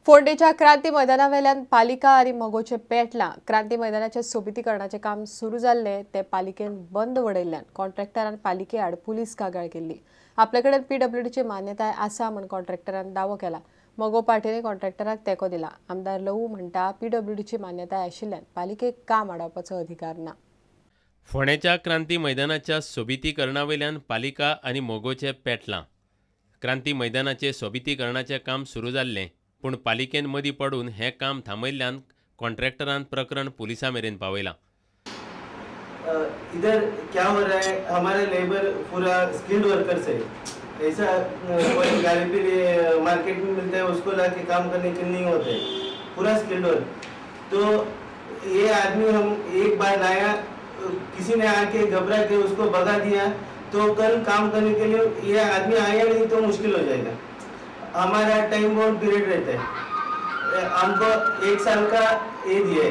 फोंडेच्या क्रांती मैदानावेल्यान पालिका आणि मोगोचे पेटला क्रांती मैदानाचे सोबितीकरणाचे काम सुरू जाल्ले ते पालिकेन बंद वडयल्ल्यान कॉन्ट्रॅक्टरान पालिके आड पुलीस कागाळ केल्ली। आपल्याकडे पीडब्ल्यूडीची मान्यताय आसा म्हण कॉन्ट्रॅक्टरान दावो केला। मोगो पार्टीने कॉन्ट्रॅक्टराक तेको दिला। आमदार लवू म्हणटा पीडब्ल्यूडीची मान्यताय आशिल्ल्यान पालिकेक काम आडावपाचो अधिकार ना। फोंडेच्या क्रांती मैदानाच्या सोबितीकरणावेल्यान पालिका आणि मोगोचे पेटला। क्रांती मैदानाचे सोबितीकरणाचे काम सुरू जाल्ले पूण पालिकेन मदीं पडून हे काम थांबयल्ल्यान कॉन्ट्रॅक्टरान प्रकरण पुलिसां मेरेन पावयला। इधर क्या हो रहा है, हमारे लेबर पूरा स्किल्ड वर्कर्स है। ऐसा कोई गाड़ी पे मार्केट में मिलता है उसको लाके काम करने के नहीं होते, पूरा स्किल्ड वर्क। तो ये आदमी हम एक बार लाया, किसी ने आके घबरा के उसको भगा दिया, तो कल काम करने के लिए ये आदमी आया नहीं तो मुश्किल हो जाएगा। हमारा टाइम बाउंड पीरियड रहता है, हमको 1 साल का ये दिया है,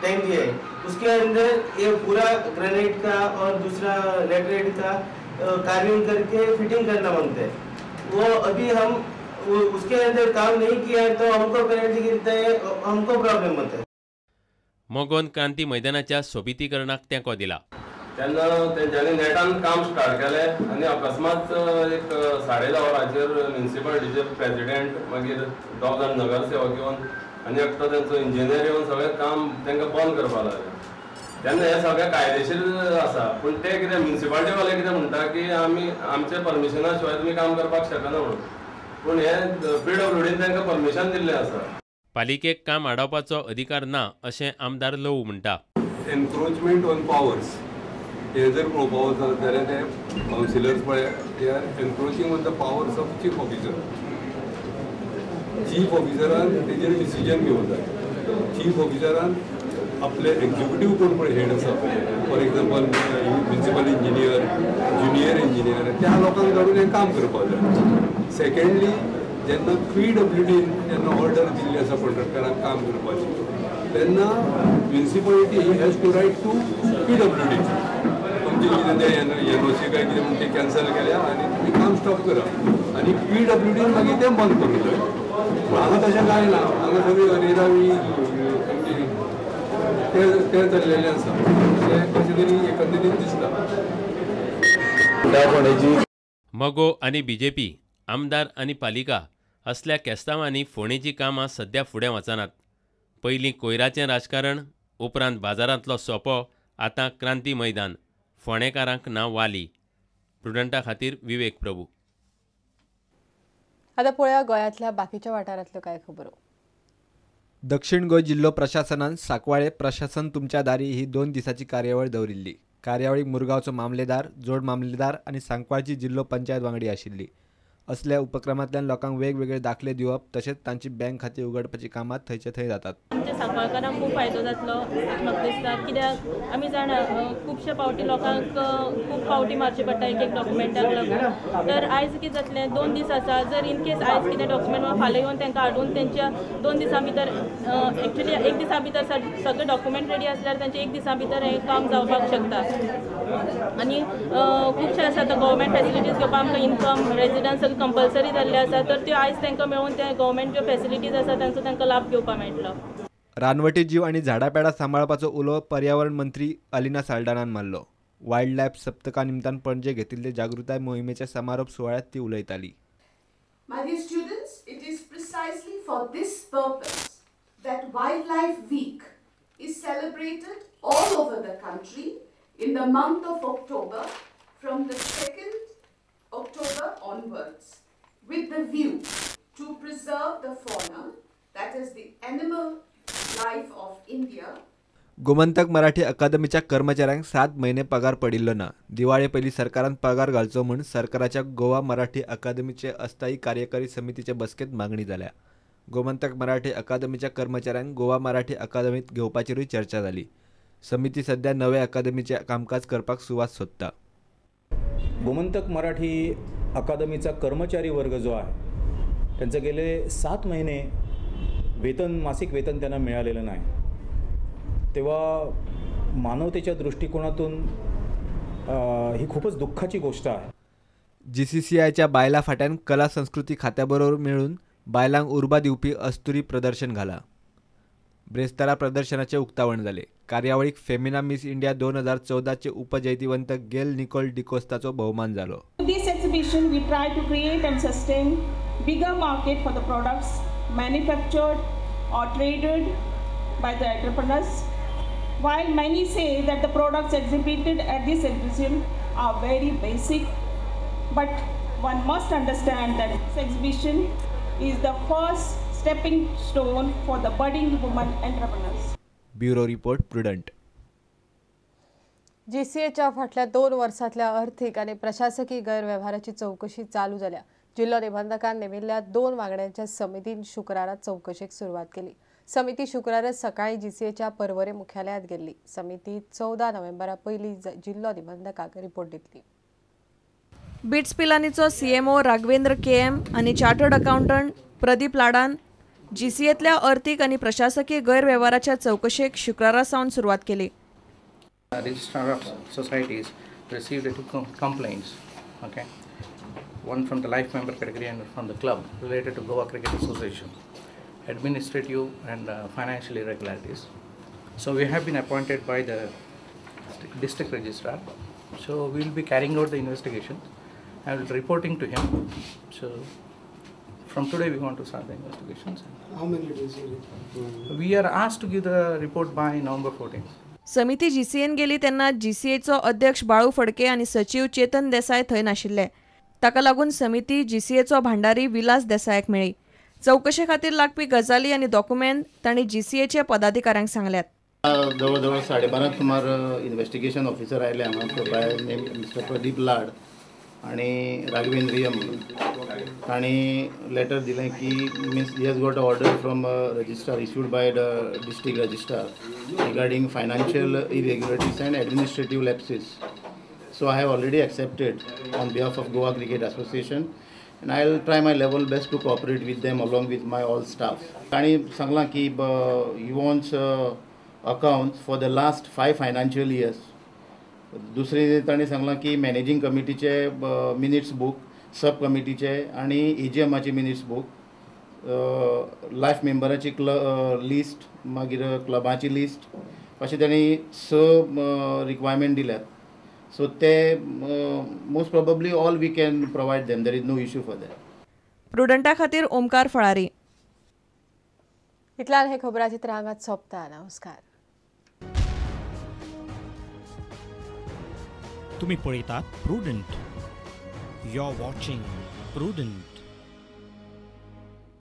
टाइम दिया है। उसके अंदर ये पूरा ग्रेनाइट का और दूसरा लेटरेट का कार्विंग करके फिटिंग करना मांगता है। वो अभी हम उसके अंदर काम नहीं किया तो हमको पेनल्टी गिरता है, हमको प्रॉब्लम होता है। मोगोन क्रांती मैदानाच्या सोबितीकरणाक तेंको दिला। तेन्ना तेंच्यांनी नेटान काम स्टार्ट केलें आनी अकस्मात एक 10:30 वरांचेर म्युनिसिपालिटीचे प्रेसिडेंट मागीर 2 जाण नगरसेवक येवन आनी एकटो तेंचो इंजिनियर येवन सगळें काम तांकां बंद करपाक लागलें। तेन्ना हे सगळें कायदेशीर आसा, पूण ते कितें म्युनिसिपालिटी वाले कितें म्हणटा की आमी आमचे परमिशना शिवाय तुमी काम करपाक शकना म्हणून, पूण हे पीडब्ल्यूडीन तांकां परमिशन दिल्लें आसा। पालिकेक काम आडावपाचो अधिकार ना अशें आमदार लवू म्हणटा। एनक्रोचमेंट ऑन पावर्स हे जर पळोवपाक वचत जाल्यार ते कावन्सिलर्स पळय दे are encroaching on the powers of chief officer. Chief ऑफिसरान तेजेर डिसिजन घेवंक जाय। चीफ ऑफिसरान आपले एक्झिक्युटीव कोण पळय हेड आसा, for example principal engineer, junior engineer, त्या लोकांक धाडून हें काम करपाक जाय। सेकंडली जेन्ना पीडब्ल्यूडीन जेन्ना ऑर्डर दिल्ली आसा कॉन्ट्रॅक्टराक काम करपाची, तेन्ना municipality has to write to PWD तुमचे कितें ते एनओसी काय कितें म्हणून ते कॅन्सल केल्या आनी तुमी काम स्टॉप करा आनी पीडब्ल्यूडीन मागीर तें बंद करूंक जाय। हांगा तशें कांय ना, हांगा सगळी अरेरावी ते चल्लेलें आसा, तें कशें तरी एकंदरीत दिसता। मोगो आनी बीजेपी, आमदार आनी पालिका असल्या केस्तांवांनी फोंडेची कामां सध्या फुडें वचनात। पयलीं कोयराचें राजकारण, उपरांत बाजारांतलो सोपो, आतां क्रांती मैदान, फोंडेकारांक नांव वाली। प्रुडंटा खातीर विवेक प्रभू। आता पळया गोंयांतल्या बाकीच्या वाठारांतल्यो कांय खबरो। दक्षिण गोंय जिल्लो प्रशासनान सांकवाळे प्रशासन तुमच्या दारी ही 2 दिसांची कार्यावळ दवरिल्ली। कार्यावळीक मुरगांवचो मामलेदार, जोड मामलेदार आनी सांकवाळची जिल्लो पंचायत वांगडी आशिल्ली। असल्या उपक्रमांतल्यान लोकांक वेगवेगळे दाखले दिवप तशेंच तांची बँक खातीं उगडपाची कामां थंयचे थंय जातात। आमच्या सांकवाळकारांक खूब फायदो जातलो म्हाका दिसता, कित्याक आमी जाणा खुबशे फावटी लोकांक खूब फावटी मारचे पडटा एक डॉक्युमेंटाक लागून। तर आयज कितें जातलें, 2 दीस आसा, जर इन केस आयज कितें डॉक्युमेंट फाल्यां येवन तांकां हाडून तेंच्या 2 दिसां भितर एक्चुली 1 दिसा भितर सगळे डॉक्युमेंट रेडी आसल्यार तांचे 1 दिसा भितर हें काम जावपाक शकता। आनी खुबशे आसा आतां गव्हर्मेंट फॅसिलिटीज घेवपाक आमकां इनकम रेजिडन्स कंपल्सरी जाल्ले आसा, तर त्यो आयज तांकां मेळून ते गव्हर्मेंट ज्यो फॅसिलिटीज आसा तांचो तांकां लाभ घेवपाक मेळटलो। रानवटी जीव आनी झाडापेडां सांबाळपाचो उलो पर्यावरण मंत्री अलिना साल्ढाणान मारलो। वायल्ड लायफ सप्तका निमतान पणजे घेतिल्ले जागृताय मोहिमेच्या समारोप सुवाळ्यात ती उलयताली। My dear students, it is precisely for this purpose that Wildlife Week is celebrated all over the country in the month of October from the 2nd October onwards, with the view to preserve the fauna, that is the animal life of India. Gomantak Marathi अकादमीच्या कर्मचाऱ्यांक 7 महिने पगार पडिल्लो ना। दिवाळे पयलीं सरकारान पगार घालचो म्हूण सरकाराच्या गोवा मराठी अकादमीचे अस्थायी कार्यकारी समितीचे बसकेंत मागणी जाल्या। गोमंतक मराठी अकादमीच्या कर्मचाऱ्यांक गोवा मराठी अकादमीत घेवपाचेरूय चर्चा जाली। समिती सध्या नवे अकादमीचे कामकाज करपाक सुवात सोदता। गोमंतक मराठी अकादमीचा कर्मचारी वर्ग जो आहे त्यांचे गेले 7 महिने मासिक वेतन त्यांना मिळालेलं नाही। तेव्हा मानवतेच्या दृष्टिकोनातून ही खूपच दुःखाची गोष्ट आहे। GCCIच्या बायला फाट्यान कला संस्कृती खात्याबरोबर मिळून बायलांक उर्बा दिवपी अस्तुरी प्रदर्शन घाला. ब्रेस्तारा प्रदर्शनाचे उक्तावण जाले. कार्यावळीक फेमिना मिस इंडिया 2014 चे उपजैतिवंत गेल निकोल डिकोस्ताचो भोवमान जालो. This exhibition we try to create and sustain bigger market for the products manufactured or traded by the entrepreneurs. While many say that the products exhibited at this exhibition are very basic, but one must understand that this exhibition is the first stepping stone for the budding women entrepreneurs. Bureau report prudent. जीसीएच्या फाटल्या 2 वर्सांतल्या अर्थीक आनी प्रशासकीय गैरव्यवहाराची चौकशी चालू जाल्या. जिल्लो निबंधकान नेमिल्ल्या 2 वांगड्यांच्या समितीन शुक्रारा चौकशेक सुरवात केली. समिती शुक्रारा सकाळी जीसीएच्या पर्वरे मुख्यालयात गेल्ली. समिती 14 नोव्हेंबरा पयली जिल्लो निबंधकाक रिपोर्ट दितली. बिट्स पिलानीचो सीएमओ राघवेंद्र केएम आनी चार्टर्ड अकाउंटंट प्रदीप लाडान जीसीएतल्या अर्थीक आनी प्रशासकीय गैरव्यवहाराच्या चौकशेक शुक्रारा सावन सुरवात केली. Registrar of Societies received 2 complaints, okay, one from the life member category and from the club related to Goa Cricket Association, administrative and financial irregularities. So we have been appointed by the district registrar. So we will be carrying out the investigation. I will be reporting to him. So from today we want to start the investigations. How many days will it? We are asked to give the report by November 14th. समिती GCN गेली तेन्ना जीसीएचो अध्यक्ष बाळू फडके आनी सचिव चेतन देसाय थंय नाशिल्ले. ताका लागून समिती जीसीएचो भांडारी विलास देसायाक मेळ्ळी. चौकशे खातीर लागपी गजाली आनी डॉक्युमेंट तांणी जीसीएच्या पदाधिकाऱ्यांक सांगल्यात. जवळ 12:30 सुमार इन्व्हेस्टिगेशन ऑफिसर आयले हांगा by name mister Pradeep Lad आणि राघवेंद्रियम तांणी लेटर दिलें की means he has got a order from registrar issued by the district registrar regarding financial irregularities and administrative lapses. So I have already accepted on behalf of Goa cricket association and I will try my level best to cooperate with them along with my all staff. तांणी सांगलां की he wants accounts for the last 5 financial years. दुसरी तांणी सांगलां की managing कमिटीचे minutes book, सब कमिटीचे आणि एजीएमाचे मिनिट्स बुक, लायफ मेंबराची लिस्ट, मागीर क्लबाची लिस्ट अशें तांणी 6 रिक्वायरमेंट दिल्यात. So most probably all we can provide them. There is no issue for that. प्रुडंटा खातीर ओमकार फळारी. इतल्यान हे खबराचित्र हांगाच सोंपता. नमस्कार. तुम्ही पळयतात Prudent. You are watching prudent.